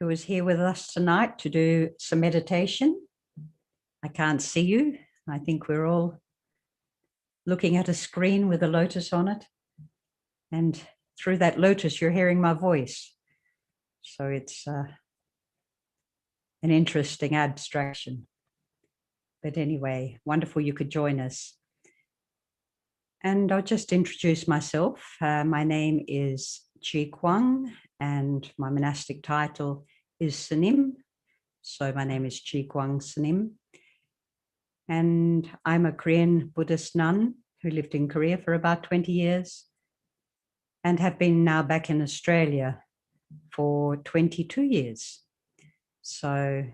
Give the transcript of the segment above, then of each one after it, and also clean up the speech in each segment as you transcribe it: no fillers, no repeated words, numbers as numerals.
who is here with us tonight to do some meditation. I can't see you. I think we're all looking at a screen with a lotus on it. And through that lotus, you're hearing my voice. So it's an interesting abstraction. But anyway, wonderful you could join us. And I'll just introduce myself. My name is Kwang, and my monastic title is Sunim. So my name is Kwang Sunim. And I'm a Korean Buddhist nun who lived in Korea for about 20 years and have been now back in Australia for 22 years. So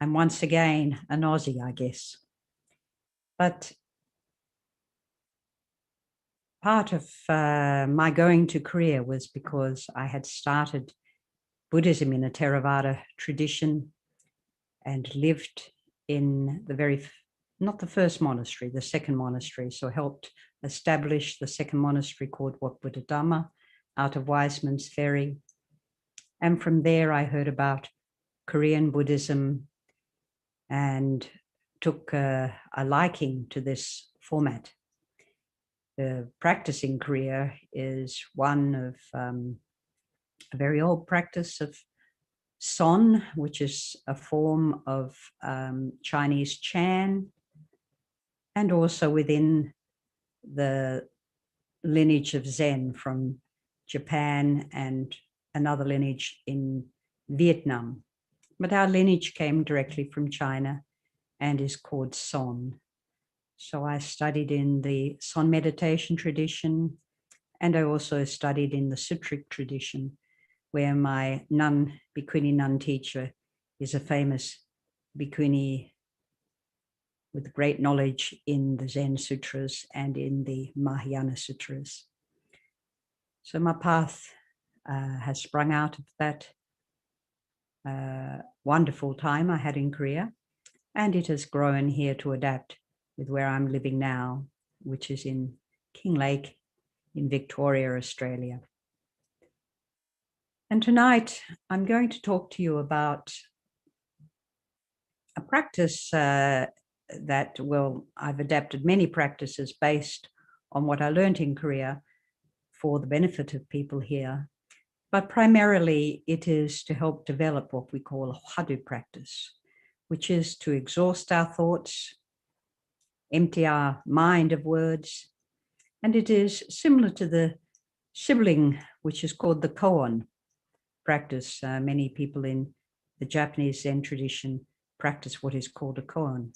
I'm once again an Aussie, I guess. But part of my going to Korea was because I had started Buddhism in a Theravada tradition and lived in the not the first monastery, the second monastery. So helped establish the second monastery called Wat Buddha Dhamma out of Wiseman's Ferry. And from there I heard about Korean Buddhism and took a liking to this format. The practice in Korea is one of a very old practice of Son, which is a form of Chinese Chan, and also within the lineage of Zen from Japan and another lineage in Vietnam. But our lineage came directly from China and is called Son. So I studied in the Son meditation tradition, and I also studied in the Sutric tradition, where my bhikkhuni nun teacher is a famous bhikkhuni with great knowledge in the Zen Sutras and in the Mahayana Sutras. So my path has sprung out of that wonderful time I had in Korea, and it has grown here to adapt with where I'm living now, which is in Kinglake in Victoria, Australia. And tonight I'm going to talk to you about a practice I've adapted many practices based on what I learned in Korea for the benefit of people here. But primarily it is to help develop what we call a hwadu practice, which is to exhaust our thoughts, empty our mind of words. And it is similar to the sibling, which is called the koan practice. Many people in the Japanese Zen tradition practice what is called a koan.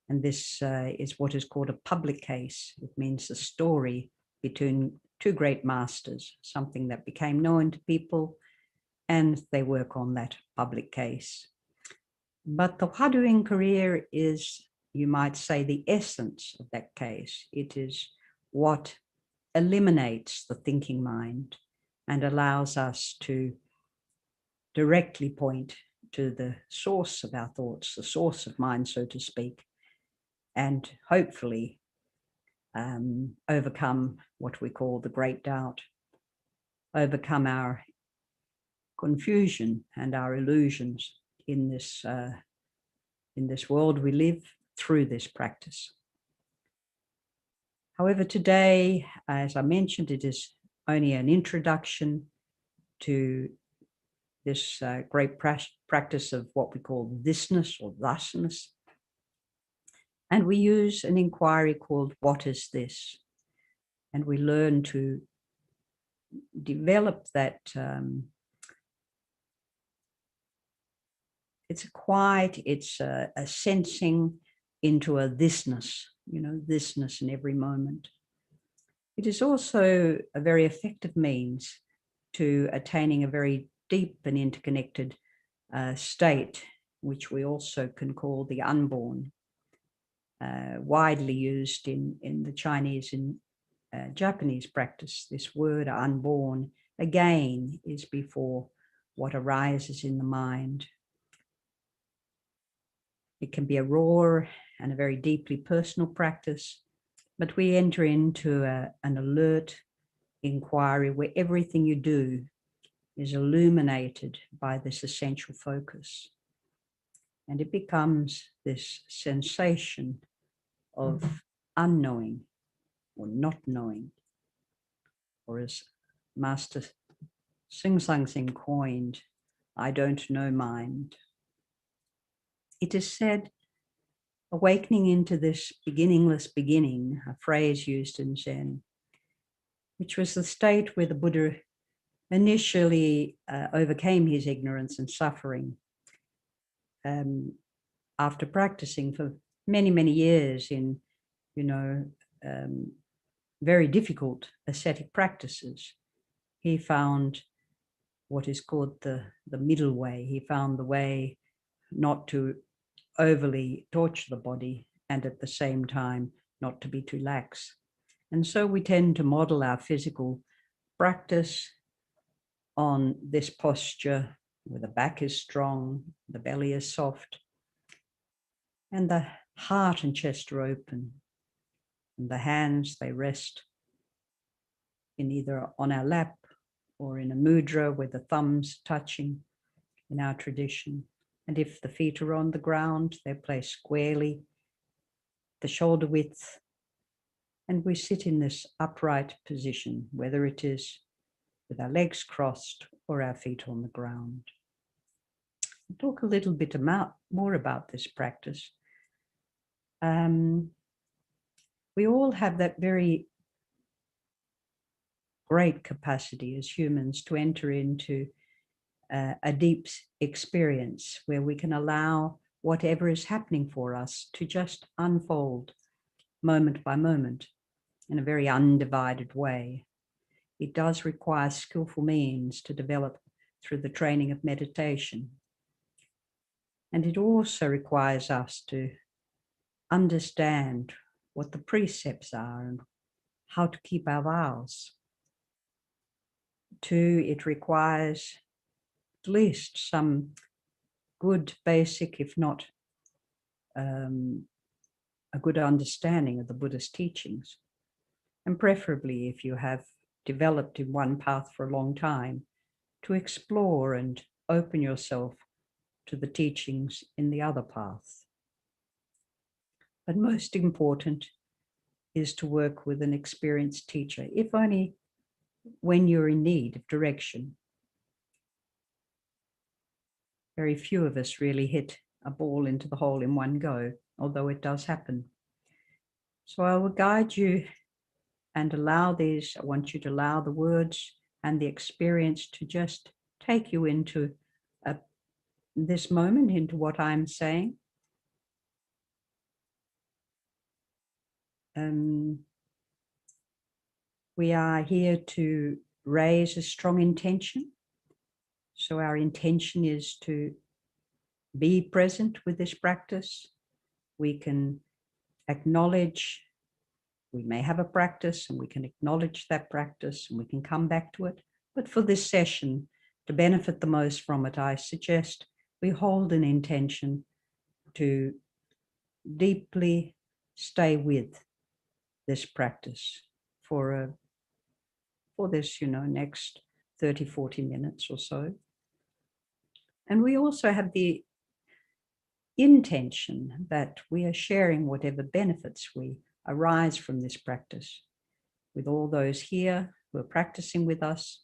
And this is what is called a public case. It means the story between two great masters, something that became known to people, and they work on that public case. But the hwadu in Korea is, you might say, the essence of that case. It is what eliminates the thinking mind and allows us to directly point to the source of our thoughts, the source of mind, so to speak, and hopefully overcome what we call the great doubt, overcome our confusion and our illusions in this world we live through this practice. However, today, as I mentioned, it is only an introduction to this great practice of what we call thisness or thusness. And we use an inquiry called, what is this? And we learn to develop that. It's a sensing into a thisness, thisness in every moment. It is also a very effective means to attaining a very deep and interconnected state, which we also can call the unborn, widely used in the Chinese and Japanese practice. This word unborn, again, is before what arises in the mind. It can be a raw and a very deeply personal practice, but we enter into an alert inquiry where everything you do is illuminated by this essential focus. And it becomes this sensation of unknowing or not knowing, or as Master Sing Sang Sing coined, I don't know mind. It is said, awakening into this beginningless beginning, a phrase used in Zen, which was the state where the Buddha initially overcame his ignorance and suffering after practicing for many, many years in, very difficult ascetic practices. He found what is called the middle way. He found the way not to overly torture the body and at the same time not to be too lax. And so we tend to model our physical practice on this posture where the back is strong, the belly is soft, and the heart and chest are open. And the hands, they rest in either on our lap or in a mudra with the thumbs touching in our tradition. And if the feet are on the ground, they're placed squarely, the shoulder width, and we sit in this upright position, whether it is with our legs crossed or our feet on the ground. I'll talk a little bit more about this practice. We all have that very great capacity as humans to enter into a deep experience where we can allow whatever is happening for us to just unfold moment by moment in a very undivided way. It does require skillful means to develop through the training of meditation. And it also requires us to understand what the precepts are and how to keep our vows. 2, it requires at least some good basic, if not a good understanding of the Buddhist teachings. And preferably, if you have developed in one path for a long time, to explore and open yourself to the teachings in the other path. But most important is to work with an experienced teacher, if only when you're in need of direction. Very few of us really hit a ball into the hole in one go, although it does happen. So I will guide you and I want you to allow the words and the experience to just take you into this moment, into what I'm saying. We are here to raise a strong intention. So our intention is to be present with this practice. We can acknowledge, we may have a practice and we can acknowledge that practice and we can come back to it. But for this session, to benefit the most from it, I suggest we hold an intention to deeply stay with this practice for this, next 30, 40 minutes or so. And we also have the intention that we are sharing whatever benefits we arise from this practice with all those here who are practicing with us,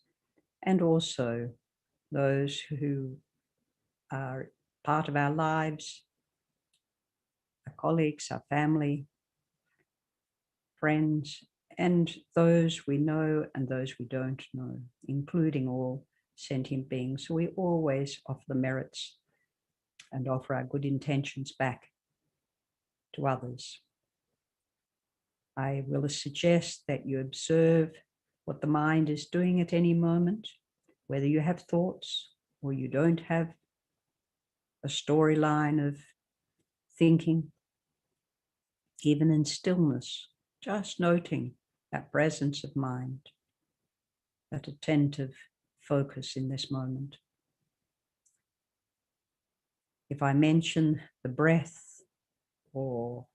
and also those who are part of our lives, our colleagues, our family, friends, and those we know and those we don't know, including all sentient beings. So we always offer the merits and offer our good intentions back to others. I will suggest that you observe what the mind is doing at any moment, whether you have thoughts or you don't have a storyline of thinking, even in stillness, just noting that presence of mind, that attentive focus in this moment. If I mention the breath or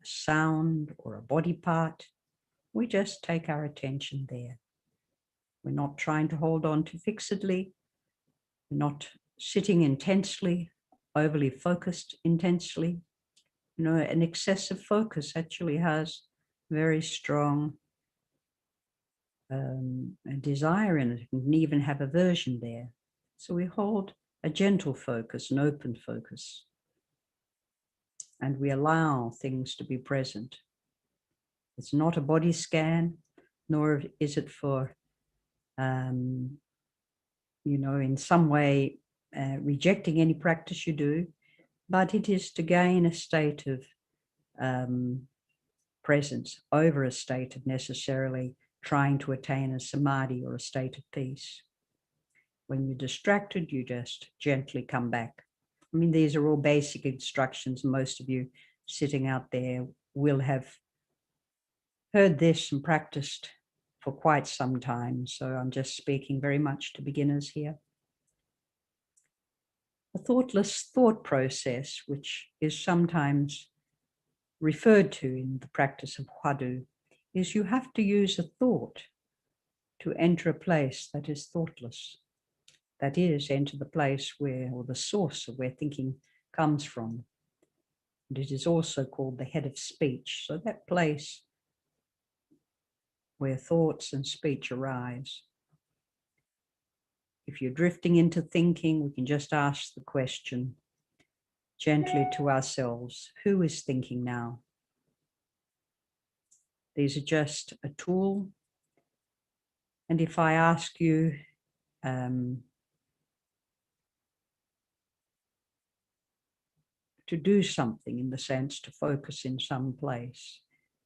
a sound or a body part, we just take our attention there. We're not trying to hold on to fixedly, not sitting intensely, overly focused intensely. You know, an excessive focus actually has very strong a desire in it, and even have aversion there. So we hold a gentle focus, an open focus, and we allow things to be present. It's not a body scan, nor is it for, you know, in some way rejecting any practice you do, but it is to gain a state of presence over a state of necessarily trying to attain a samadhi or a state of peace. When you're distracted, you just gently come back. I mean, these are all basic instructions. Most of you sitting out there will have heard this and practiced for quite some time. So I'm just speaking very much to beginners here. A thoughtless thought process, which is sometimes referred to in the practice of Hwadu, is you have to use a thought to enter a place that is thoughtless. That is, enter the place where, or the source of where thinking comes from. And it is also called the head of speech. So that place where thoughts and speech arise. If you're drifting into thinking, we can just ask the question gently to ourselves, who is thinking now? These are just a tool. And if I ask you, to do something, in the sense to focus in some place,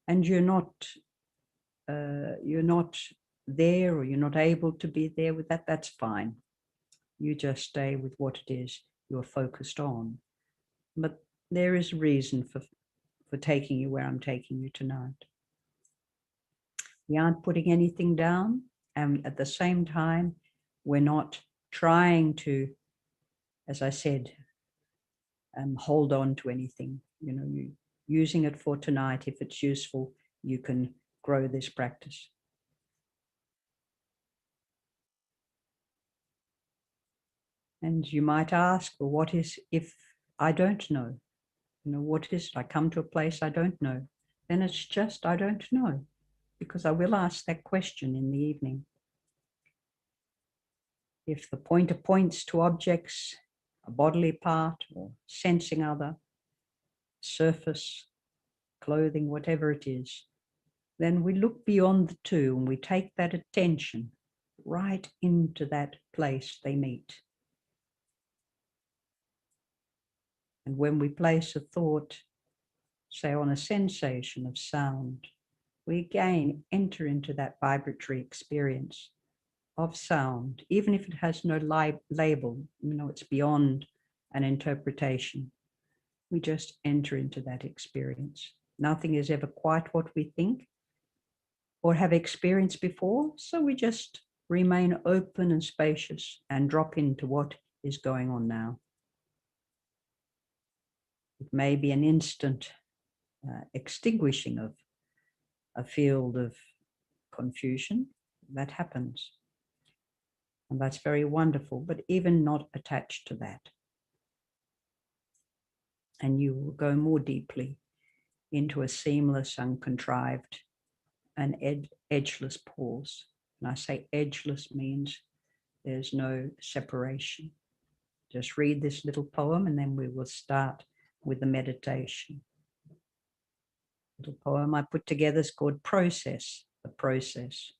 and you're not there, or you're not able to be there with that, that's fine. You just stay with what it is you're focused on. But there is a reason for taking you where I'm taking you tonight. We aren't putting anything down, and at the same time, we're not trying to, as I said, hold on to anything. You know, you using it for tonight. If it's useful, you can grow this practice. And you might ask, well, what is if I don't know? You know, what is it? I come to a place I don't know. Then it's just I don't know, because I will ask that question in the evening. If the pointer points to objects, a bodily part or sensing other, surface, clothing, whatever it is, then we look beyond the two and we take that attention right into that place they meet. And when we place a thought, say on a sensation of sound, we again enter into that vibratory experience of sound, even if it has no label, you know, it's beyond an interpretation. We just enter into that experience. Nothing is ever quite what we think or have experienced before, so we just remain open and spacious and drop into what is going on now. It may be an instant extinguishing of a field of confusion. That happens. And that's very wonderful, but even not attached to that. And you will go more deeply into a seamless, uncontrived, and edgeless pause. And I say edgeless means there's no separation. Just read this little poem and then we will start with the meditation. The little poem I put together is called Process, the Process.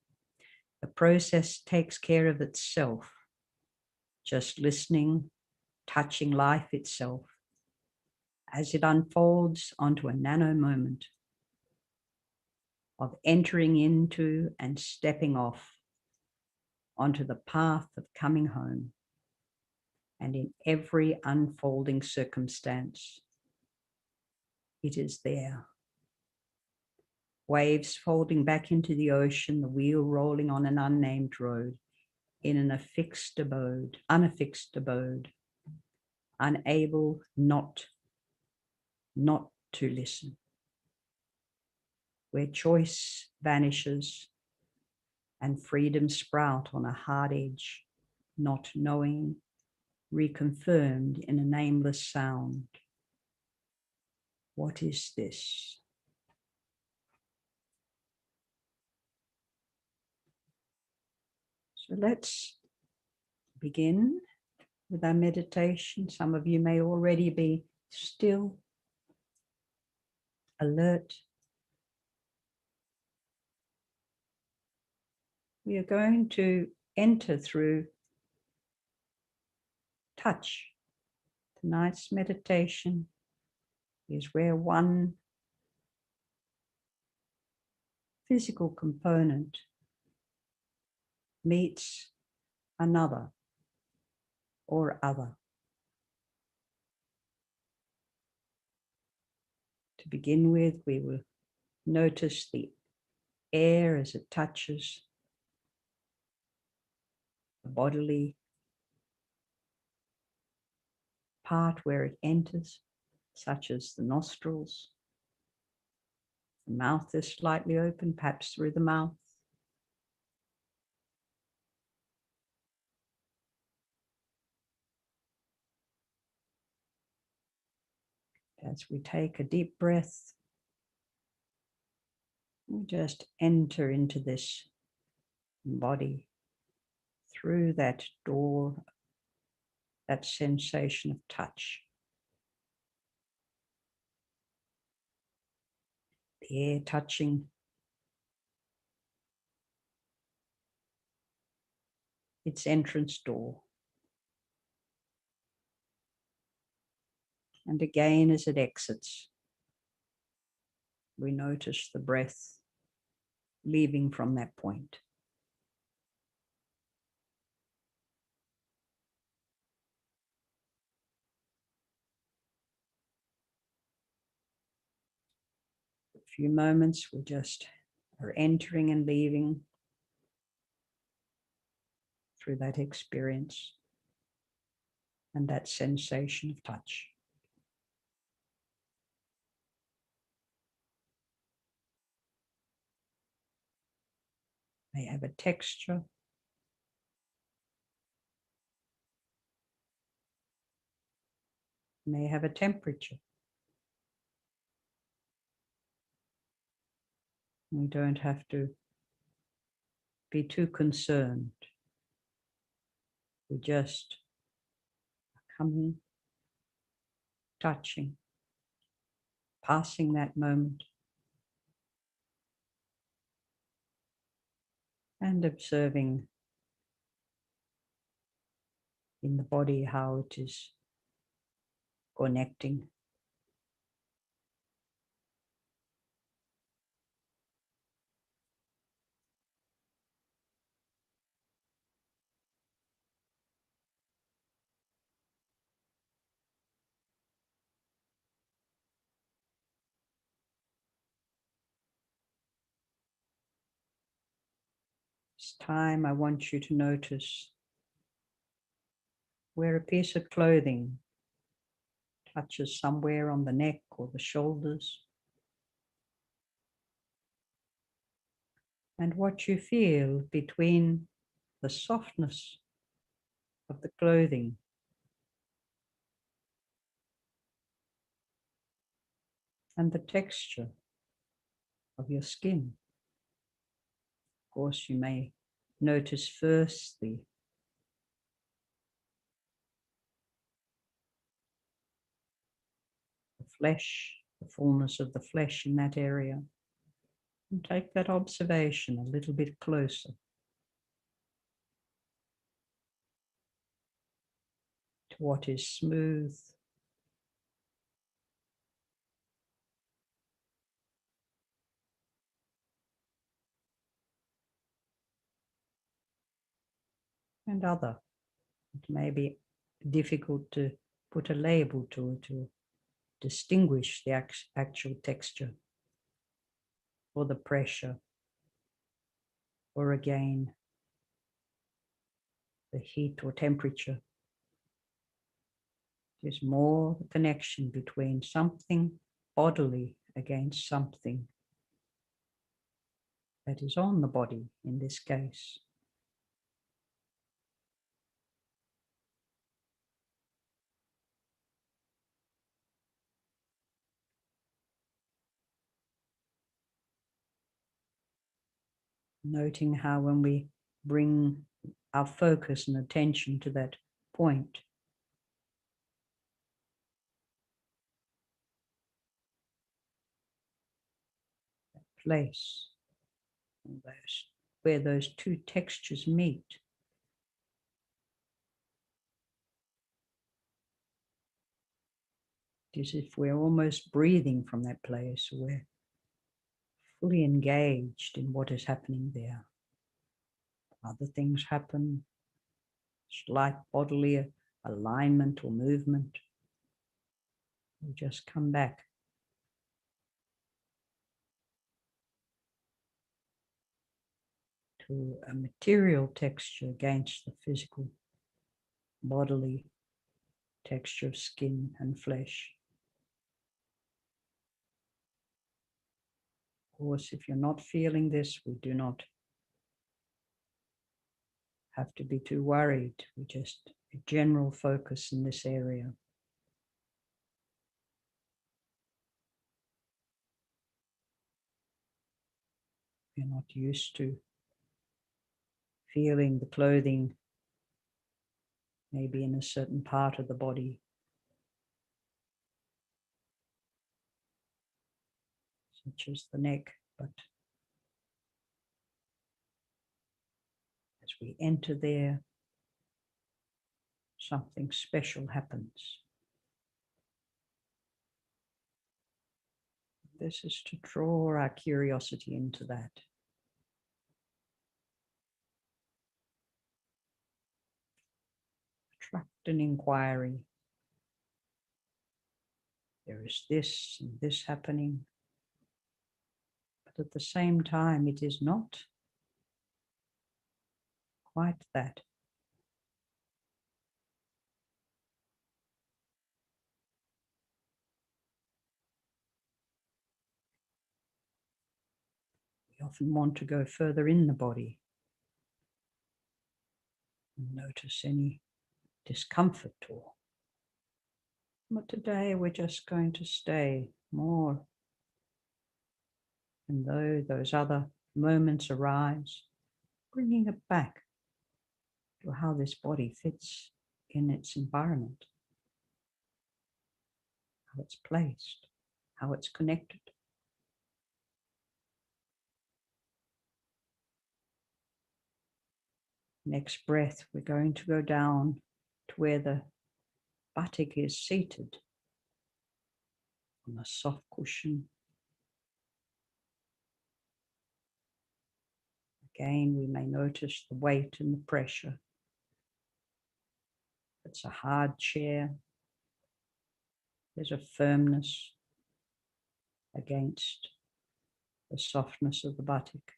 The process takes care of itself, just listening, touching life itself as it unfolds onto a nano moment of entering into and stepping off onto the path of coming home. And in every unfolding circumstance, it is there. Waves folding back into the ocean, the wheel rolling on an unnamed road, in an unaffixed abode, unable not to listen, where choice vanishes and freedom sprout on a hard edge, not knowing reconfirmed in a nameless sound. What is this? So let's begin with our meditation. Some of you may already be still, alert. We are going to enter through touch. Tonight's meditation is where one physical component meets another or other. To begin with, we will notice the air as it touches the bodily part where it enters, such as the nostrils. The mouth is slightly open, perhaps through the mouth. As we take a deep breath, we just enter into this body through that door, that sensation of touch. The air touching its entrance door. And again, as it exits, we notice the breath leaving from that point. A few moments, we just are entering and leaving through that experience and that sensation of touch. May have a texture, may have a temperature. We don't have to be too concerned. We just are coming, touching, passing that moment, and observing in the body how it is connecting. This time I want you to notice where a piece of clothing touches somewhere on the neck or the shoulders, and what you feel between the softness of the clothing and the texture of your skin. Of course, you may notice first the flesh, the fullness of the flesh in that area, and take that observation a little bit closer to what is smooth, and other. It may be difficult to put a label to distinguish the actual texture or the pressure, or again, the heat or temperature. There's more the connection between something bodily against something that is on the body in this case. Noting how when we bring our focus and attention to that point, that place, where those two textures meet, it is as if we're almost breathing from that place. We're fully engaged in what is happening there. Other things happen, slight bodily alignment or movement. We just come back to a material texture against the physical bodily texture of skin and flesh. Of course, if you're not feeling this, we do not have to be too worried. We just a general focus in this area. We're not used to feeling the clothing maybe in a certain part of the body, such as the neck, but as we enter there, something special happens. This is to draw our curiosity into that. Attract an inquiry. There is this and this happening, but at the same time, it is not quite that. We often want to go further in the body and notice any discomfort but today we're just going to stay more. And though those other moments arise, bringing it back to how this body fits in its environment, how it's placed, how it's connected. Next breath, we're going to go down to where the buttock is seated on a soft cushion. Again, we may notice the weight and the pressure. If it's a hard chair, there's a firmness against the softness of the buttock.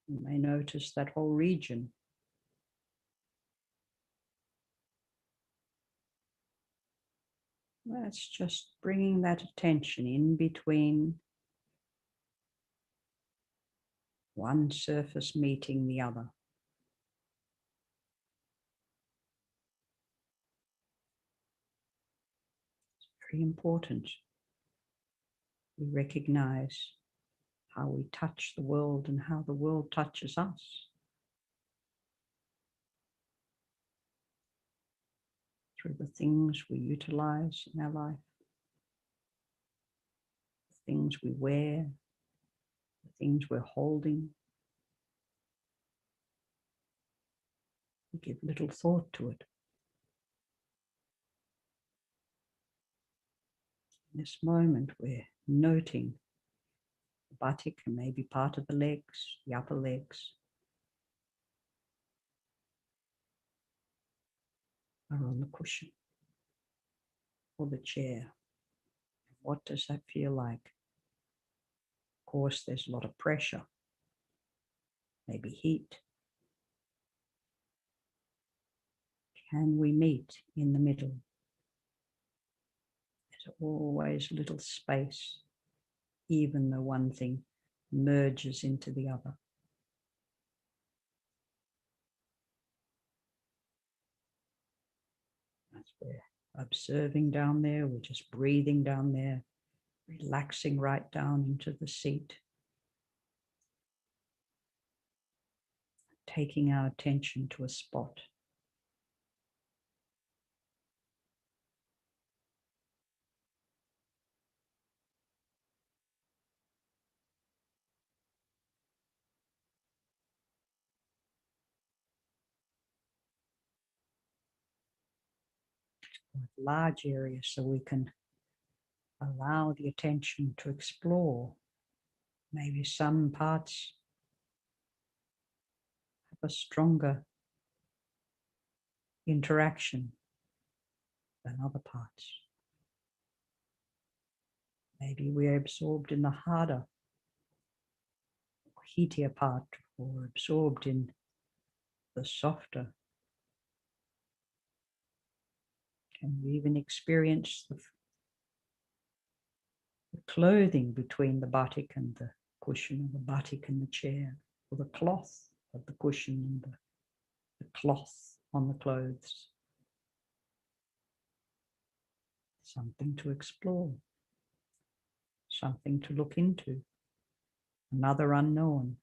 You may notice that whole region. That's just bringing that attention in between one surface meeting the other. It's very important. We recognize how we touch the world and how the world touches us. Through the things we utilize in our life, the things we wear, the things we're holding. We give little thought to it. In this moment, we're noting the buttock and maybe part of the legs, the upper legs, are on the cushion or the chair. What does that feel like? Of course, there's a lot of pressure, maybe heat. Can we meet in the middle? There's always a little space, even though one thing merges into the other. That's where observing down there, we're just breathing down there, relaxing right down into the seat, taking our attention to a spot. Large area so we can allow the attention to explore. Maybe some parts have a stronger interaction than other parts. Maybe we're absorbed in the harder, heatier part, or absorbed in the softer. Can we even experience the clothing between the batik and the cushion, or the batik and the chair, or the cloth of the cushion and the cloth on the clothes? Something to explore, something to look into, another unknown.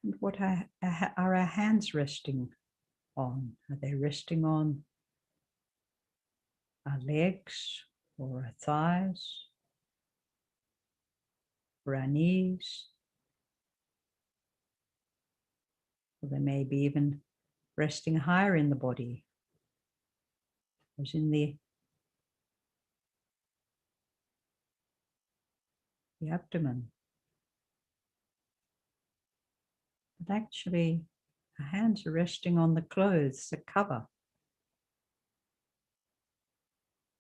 And what are our hands resting on? Are they resting on our legs or our thighs or our knees? Or they may be even resting higher in the body, as in the abdomen. But actually, our hands are resting on the clothes that cover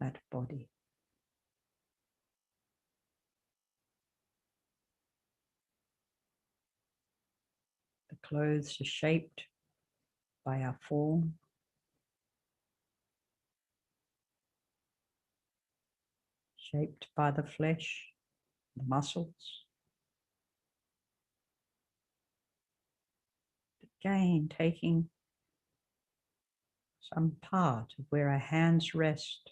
that body. The clothes are shaped by our form, shaped by the flesh, the muscles. Again, taking some part of where our hands rest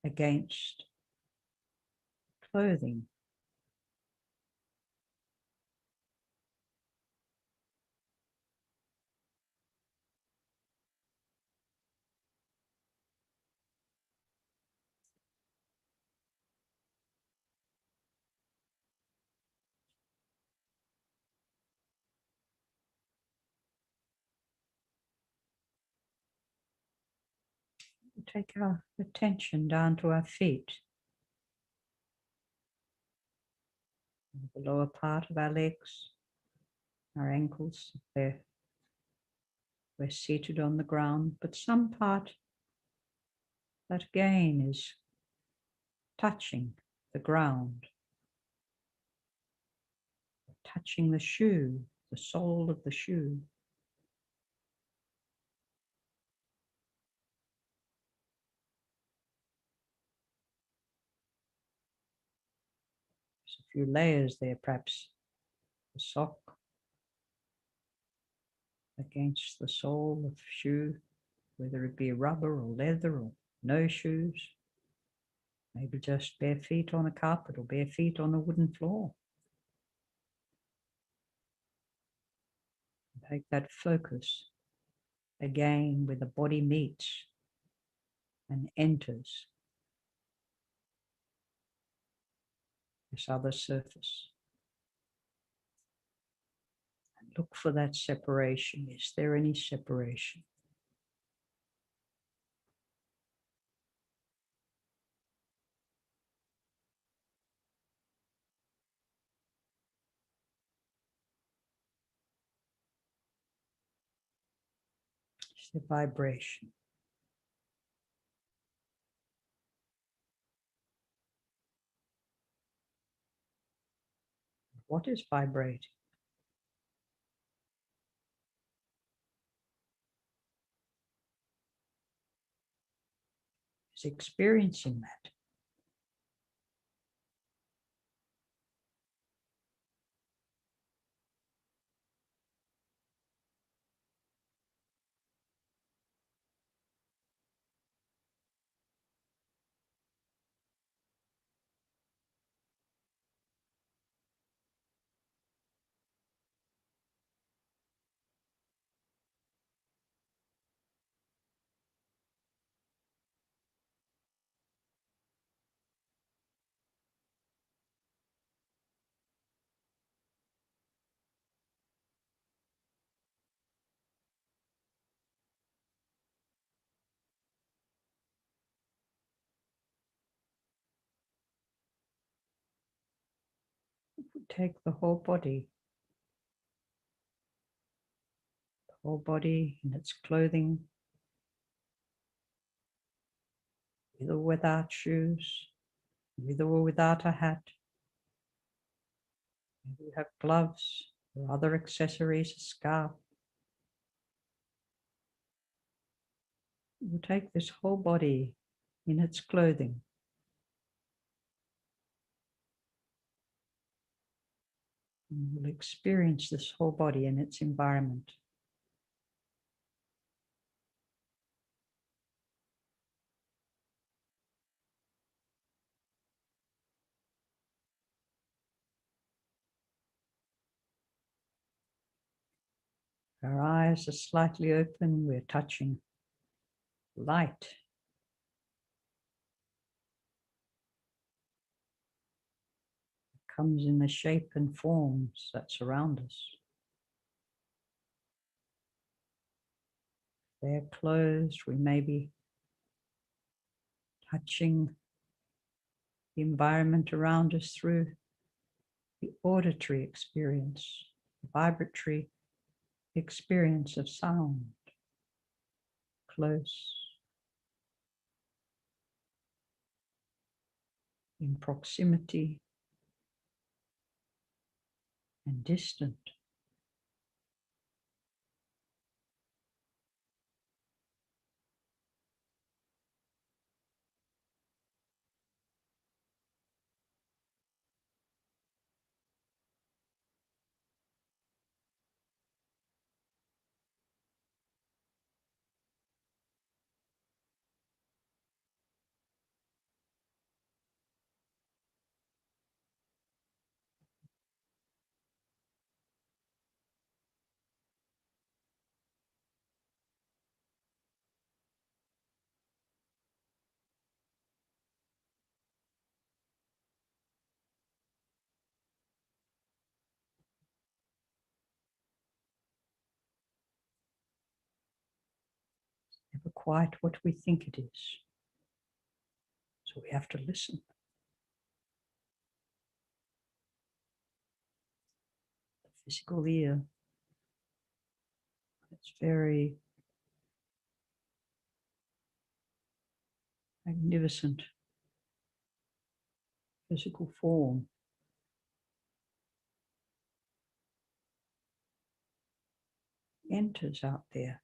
against clothing. Take our attention down to our feet, the lower part of our legs, our ankles. We're seated on the ground, but some part that again is touching the ground, touching the shoe, the sole of the shoe. There's a few layers there, perhaps the sock against the sole of the shoe, whether it be rubber or leather or no shoes, maybe just bare feet on a carpet or bare feet on a wooden floor. Take that focus again where the body meets and enters this other surface. And look for that separation. Is there any separation? Is there vibration? What is vibrating? Is experiencing that. take the whole body in its clothing, with or without shoes, with or without a hat. Maybe you have gloves or other accessories, a scarf. We'll take this whole body in its clothing. And we'll experience this whole body in its environment. Our eyes are slightly open, we're touching light. It comes in the shape and forms that surround us. If they're closed, we may be touching the environment around us through the auditory experience, the vibratory experience of sound, close, in proximity, and distant. Never quite what we think it is. So we have to listen. The physical ear, it's very magnificent physical form. Enters out there.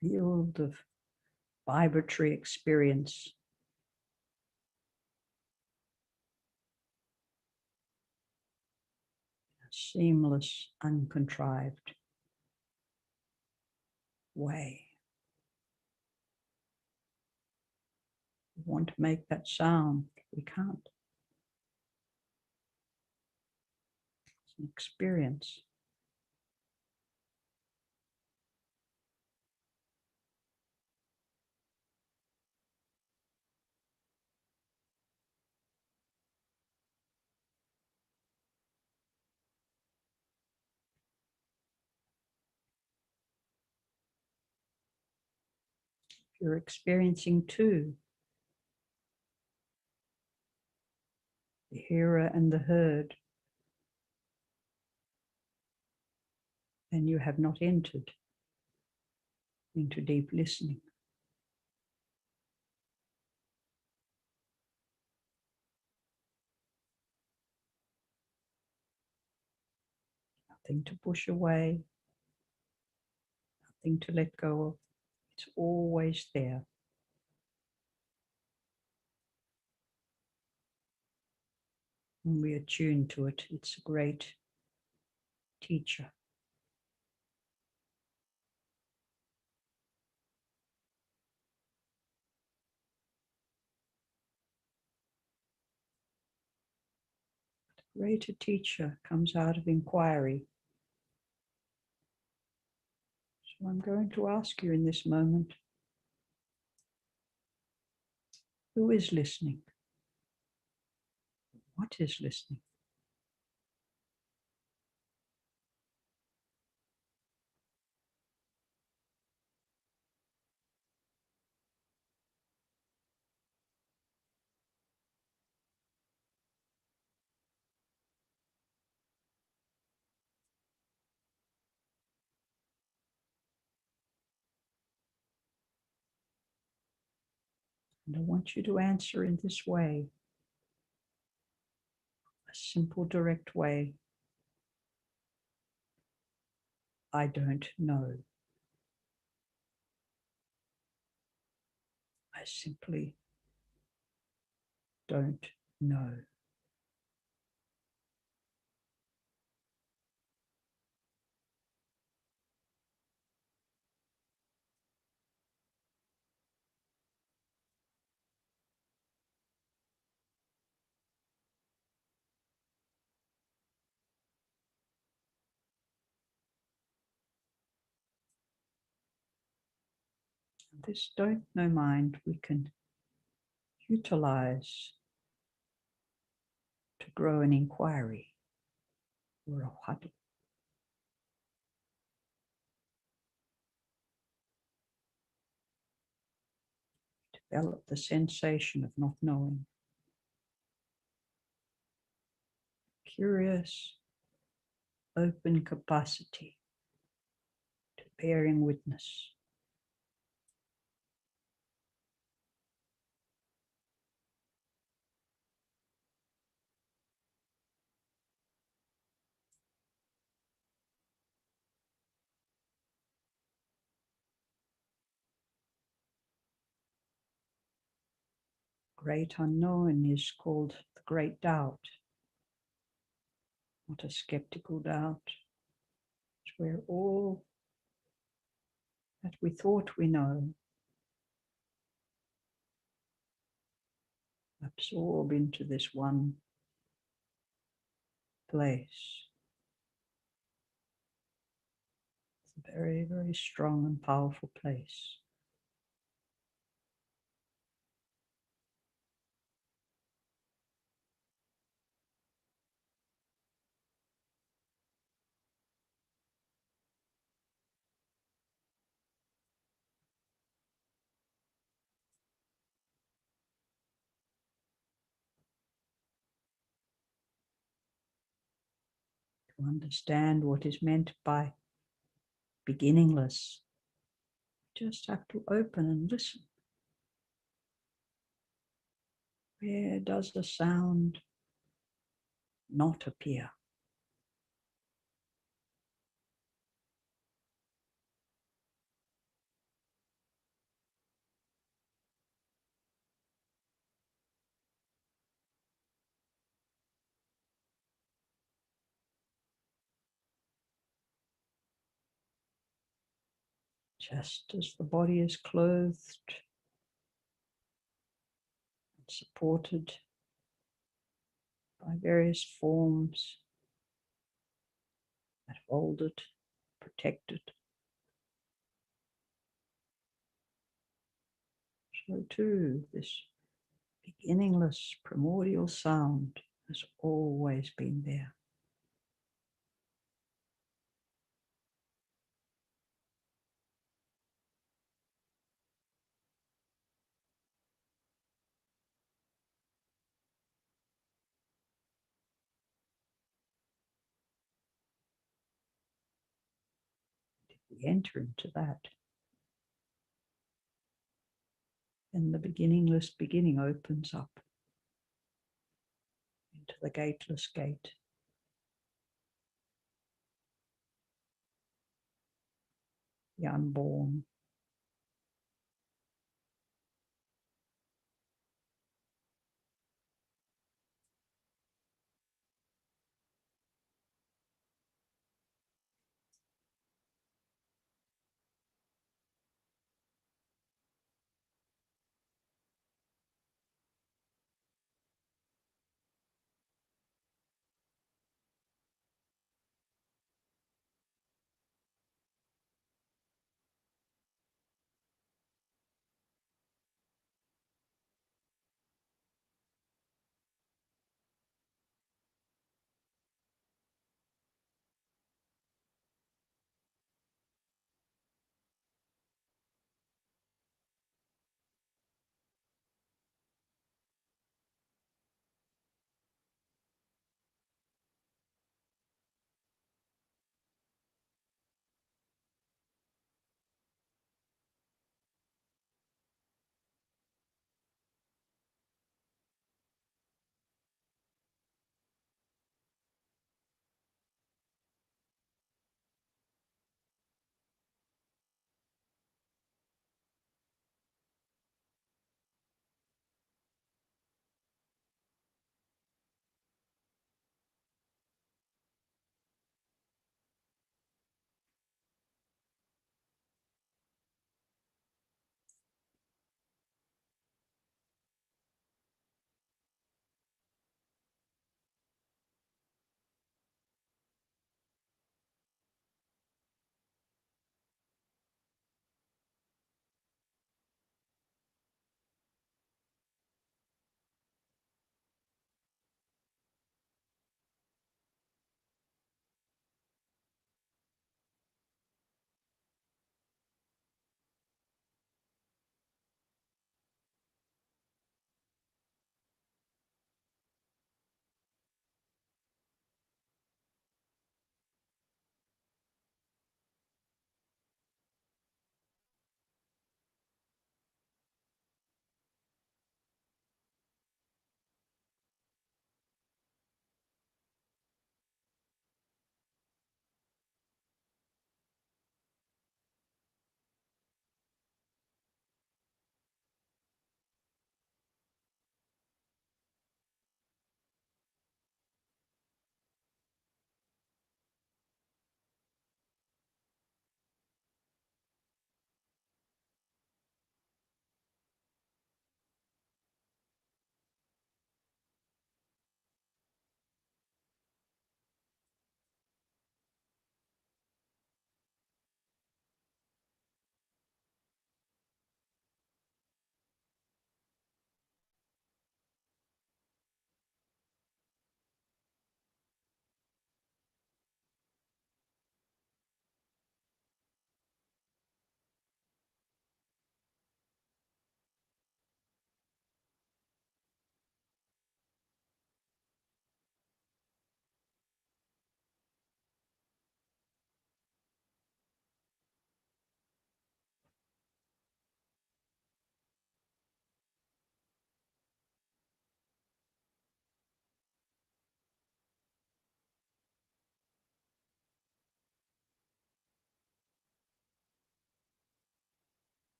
Field of vibratory experience. A seamless, uncontrived way. We want to make that sound, we can't. It's an experience. You're experiencing two, the hearer and the heard, then you have not entered into deep listening. Nothing to push away, nothing to let go of. It's always there. When we attune to it, it's a great teacher. The greater teacher comes out of inquiry. So I'm going to ask you in this moment, Who is listening? What is listening? And I want you to answer in this way, a simple, direct way. I don't know. I simply don't know. This don't know mind we can utilize to grow an inquiry or a huddle. Develop the sensation of not knowing. Curious, open capacity to bearing witness. Great unknown is called the great doubt, not a skeptical doubt. It's where all that we thought we know absorb into this one place. It's a very, very strong and powerful place. To understand what is meant by beginningless, you just have to open and listen. Where does the sound not appear? Just as the body is clothed and supported by various forms that hold it, protect it, so too this beginningless primordial sound has always been there. If we enter into that, then the beginningless beginning opens up into the gateless gate. The unborn.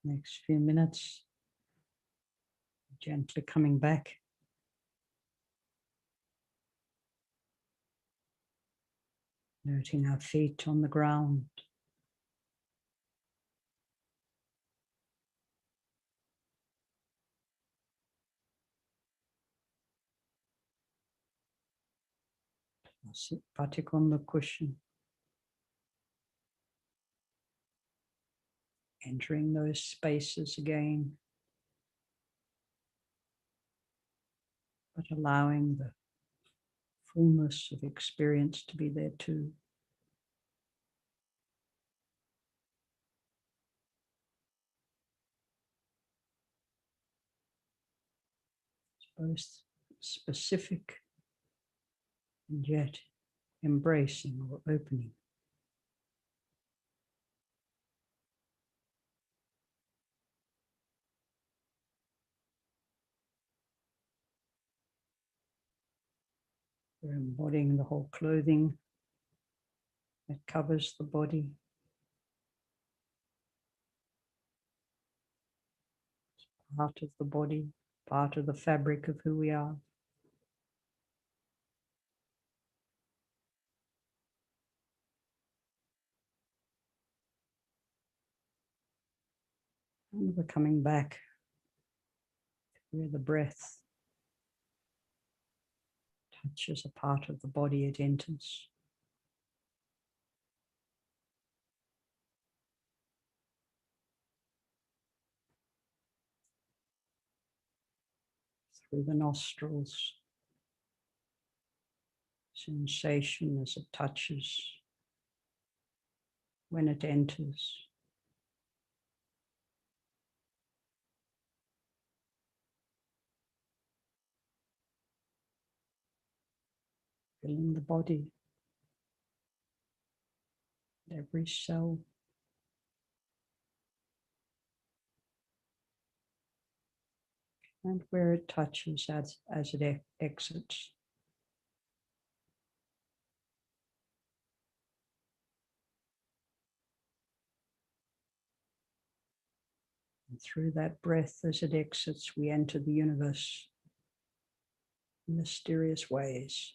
Next few minutes, gently coming back. Noting our feet on the ground. Sit batik on the cushion. Entering those spaces again, but allowing the fullness of experience to be there too. It's both specific and yet embracing or opening. We're embodying the whole clothing that covers the body. It's part of the body, part of the fabric of who we are. And we're coming back where the breath touches a part of the body it enters. Through the nostrils, sensation as it touches, when it enters. Filling the body, every cell. And where it touches as it exits. And through that breath as it exits, we enter the universe in mysterious ways.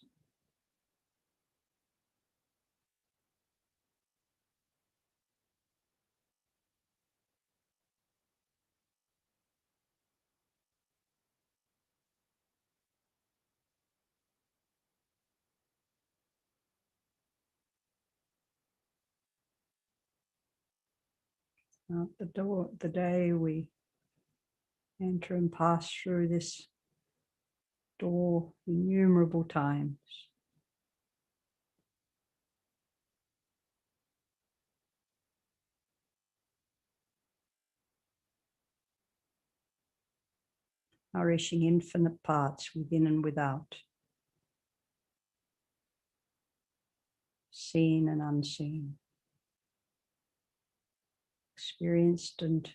Out the day we enter and pass through this door innumerable times. Nourishing infinite parts within and without, seen and unseen, experienced and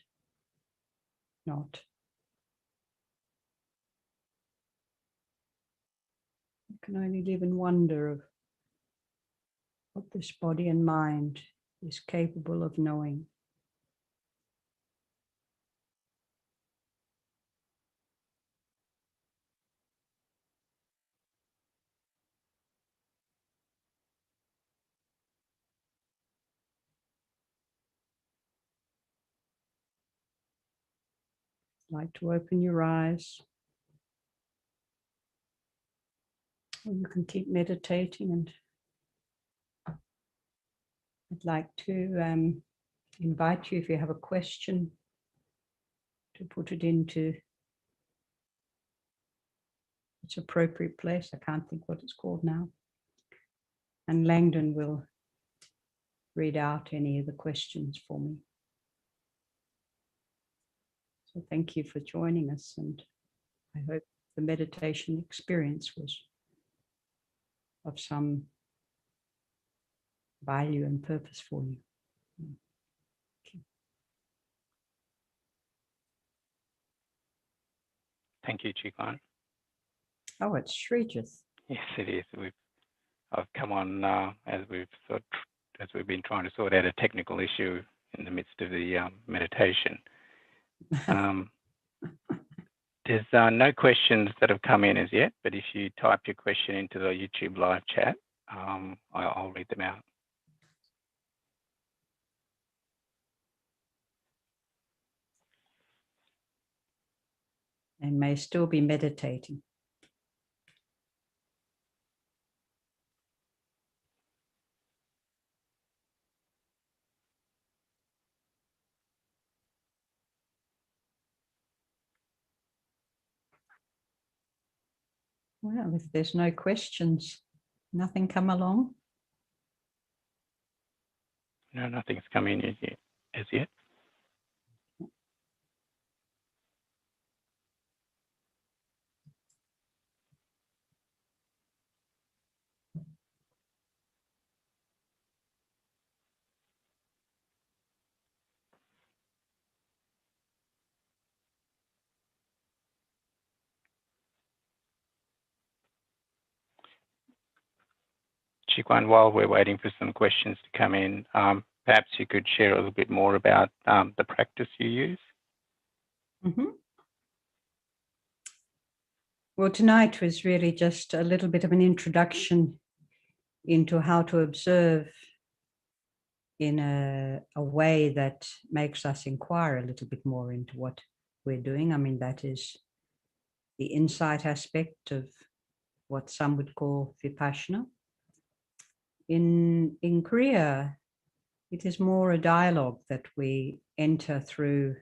not. You can only live in wonder of what this body and mind is capable of knowing. Like to open your eyes, or you can keep meditating. And I'd like to invite you, if you have a question, to put it into its appropriate place. I can't think what it's called now. And Langdon will read out any of the questions for me. So thank you for joining us, and I hope the meditation experience was of some value and purpose for you. Thank you, Kwang. Oh, it's Srijith. Yes, it is. I've come on as we've been trying to sort out a technical issue in the midst of the meditation. There's no questions that have come in as yet, but if you type your question into the YouTube live chat, I'll read them out. And may still be meditating. Well, if there's no questions, nothing come along. No, nothing's come in as yet. Chikwan, while we're waiting for some questions to come in, perhaps you could share a little bit more about the practice you use. Mm-hmm. Well, tonight was really just a little bit of an introduction into how to observe in a way that makes us inquire a little bit more into what we're doing. I mean, that is the insight aspect of what some would call vipassana. In Korea, it is more a dialogue that we enter through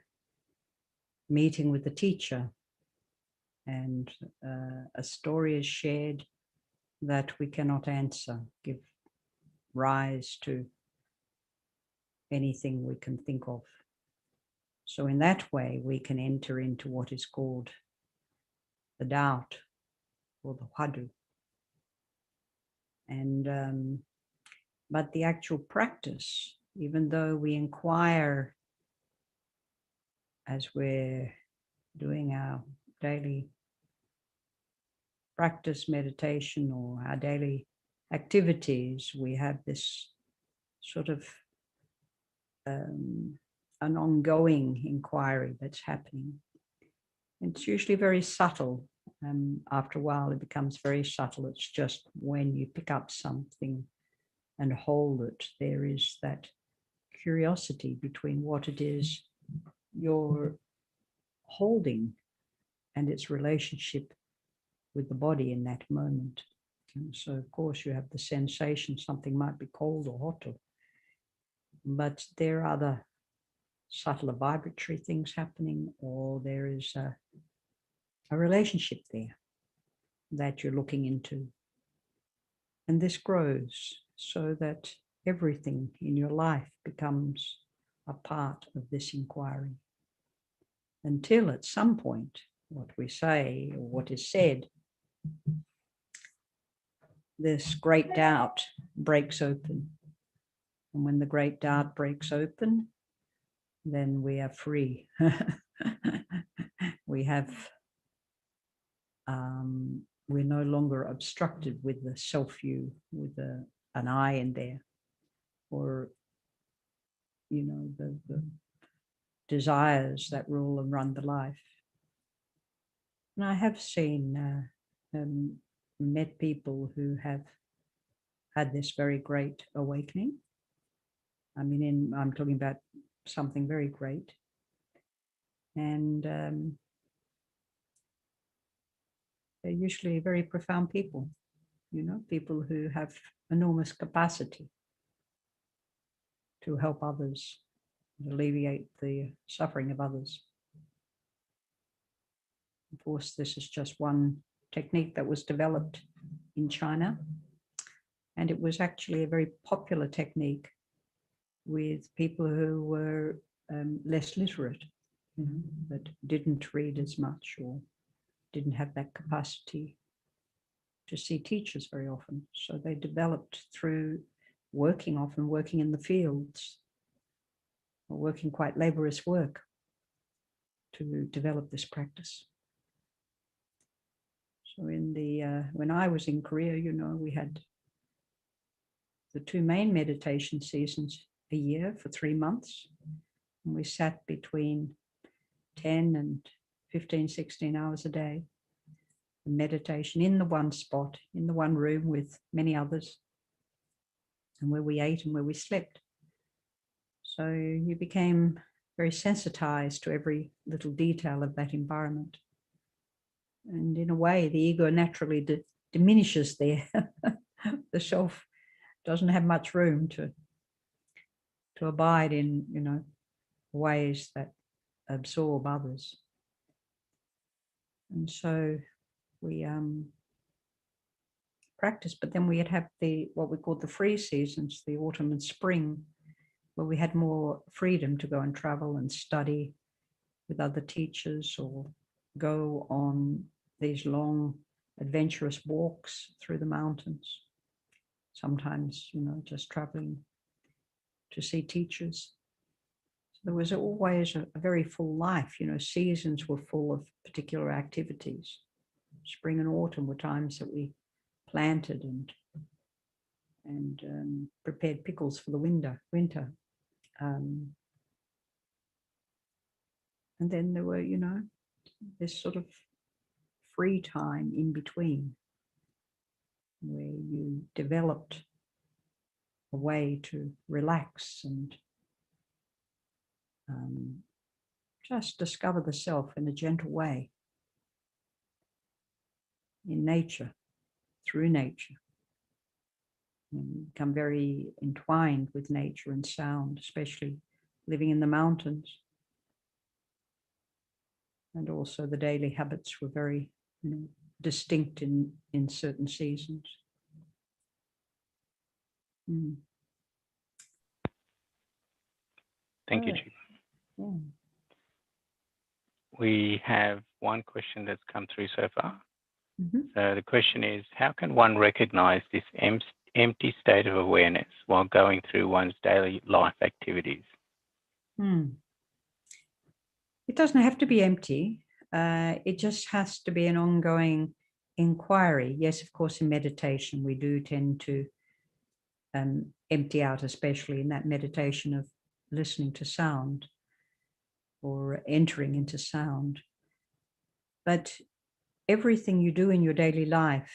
meeting with the teacher, and a story is shared that we cannot answer, give rise to anything we can think of. So in that way, we can enter into what is called the doubt or the hadu. And but the actual practice, even though we inquire as we're doing our daily practice meditation or our daily activities, we have this sort of an ongoing inquiry that's happening. It's usually very subtle. After a while, it becomes very subtle. It's just when you pick up something and hold it, there is that curiosity between what it is you're holding and its relationship with the body in that moment. And so, of course, you have the sensation something might be cold or hot, but there are other subtler vibratory things happening, or there is a relationship there that you're looking into. And this grows so that everything in your life becomes a part of this inquiry. Until at some point, what we say or what is said, this great doubt breaks open. And when the great doubt breaks open, then we are free. We have, we're no longer obstructed with the self-view, with an I in there, or, you know, the desires that rule and run the life. And I have seen, met people who have had this very great awakening. I mean, I'm talking about something very great. And they're usually very profound people, you know, people who have enormous capacity to help others, alleviate the suffering of others. Of course, this is just one technique that was developed in China. And it was actually a very popular technique with people who were less literate, you know, that didn't read as much or didn't have that capacity to see teachers very often. So they developed through working in the fields, or working quite laborious work to develop this practice. So in the when I was in Korea, you know, we had the two main meditation seasons a year for 3 months. And we sat between 10 and 15, 16 hours a day. Meditation in the one spot, in the one room with many others, and where we ate and where we slept. So you became very sensitized to every little detail of that environment. And in a way, the ego naturally diminishes there. The self doesn't have much room to abide in, ways that absorb others. And so we practiced, but then we'd have what we called the free seasons, the autumn and spring, where we had more freedom to go and travel and study with other teachers, or go on these long adventurous walks through the mountains. Sometimes, just traveling to see teachers. So there was always a very full life. Seasons were full of particular activities. Spring and autumn were times that we planted and prepared pickles for the winter. And then there were, this sort of free time in between, where you developed a way to relax and just discover the self in a gentle way, in nature, through nature, and become very entwined with nature and sound, especially living in the mountains. And also the daily habits were very distinct in certain seasons. Thank you, Chief. Yeah. We have one question that's come through so far. Mm-hmm. So the question is, how can one recognize this empty state of awareness while going through one's daily life activities? It doesn't have to be empty. It just has to be an ongoing inquiry. Yes, of course, in meditation, we do tend to empty out, especially in that meditation of listening to sound or entering into sound. But everything you do in your daily life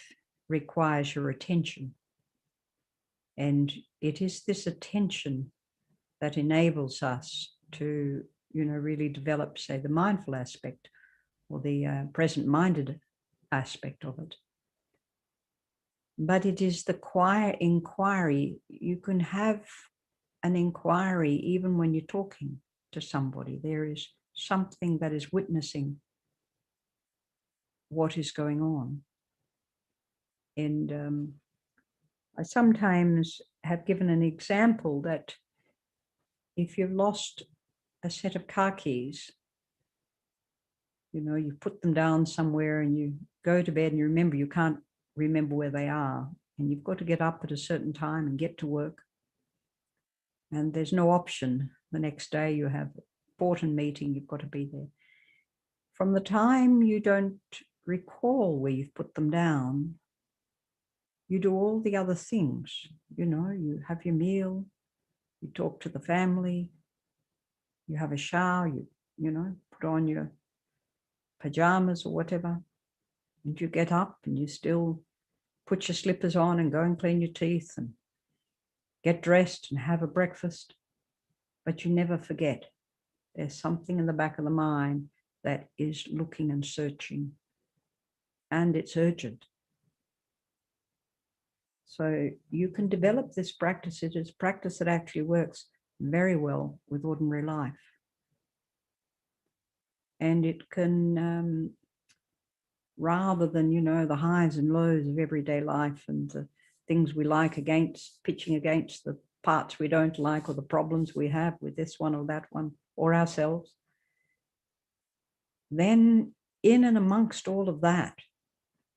requires your attention. And it is this attention that enables us to, really develop, say, the mindful aspect or the present-minded aspect of it. But it is the quiet inquiry. You can have an inquiry even when you're talking to somebody. There is something that is witnessing what is going on. And I sometimes have given an example that if you've lost a set of car keys, you put them down somewhere and you go to bed and you remember you can't remember where they are, and you've got to get up at a certain time and get to work. And there's no option. The next day you have an important meeting, you've got to be there. From the time you don't recall where you've put them down, you do all the other things. You have your meal, you talk to the family, you have a shower, you put on your pajamas or whatever, and you get up and you still put your slippers on and go and clean your teeth and get dressed and have a breakfast. But you never forget. There's something in the back of the mind that is looking and searching, and it's urgent. So you can develop this practice. It is practice that actually works very well with ordinary life. And it can, rather than, the highs and lows of everyday life and the things we like pitching against the parts we don't like or the problems we have with this one or that one or ourselves, then in and amongst all of that,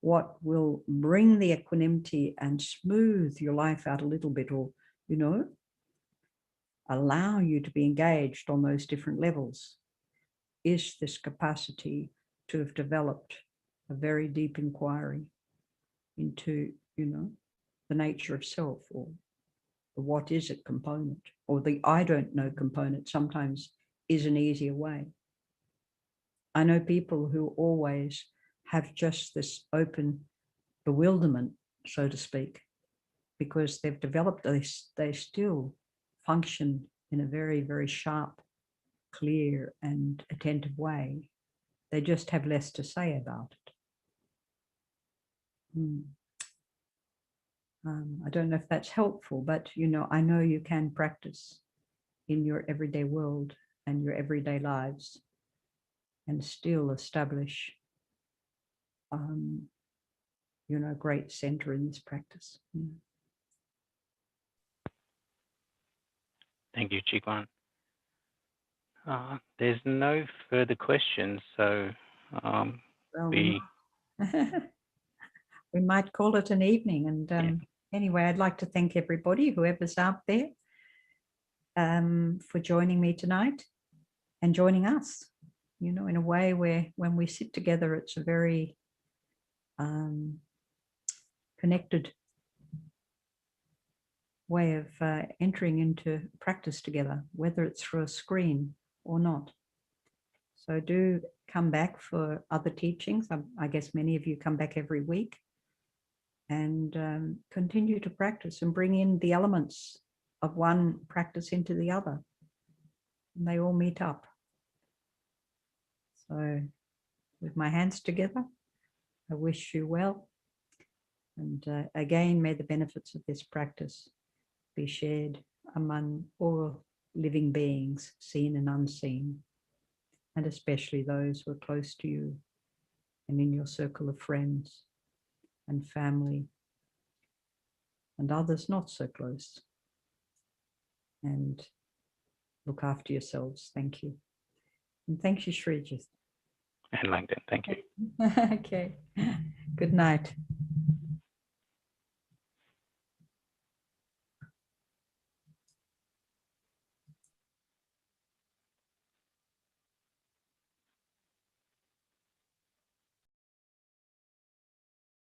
what will bring the equanimity and smooth your life out a little bit, or, allow you to be engaged on those different levels, is this capacity to have developed a very deep inquiry into, the nature of self, or the what is it component, or the I don't know component sometimes is an easier way. I know people who always have just this open bewilderment, so to speak, because they've developed this, they still function in a very, very sharp, clear and attentive way. They just have less to say about it. I don't know if that's helpful, but I know you can practice in your everyday world and your everyday lives and still establish great center in this practice. Thank you, Kwang. There's no further questions, so we might call it an evening. And anyway, I'd like to thank everybody, whoever's out there, for joining me tonight and joining us, in a way where when we sit together, it's a very connected way of entering into practice together, whether it's through a screen or not. So do come back for other teachings. I guess many of you come back every week, and continue to practice and bring in the elements of one practice into the other. And they all meet up. So with my hands together, I wish you well. And again, may the benefits of this practice be shared among all living beings, seen and unseen, and especially those who are close to you and in your circle of friends and family, and others not so close. And look after yourselves. Thank you. And thank you, Srijit. And Langdon, thank you. Okay. Good night.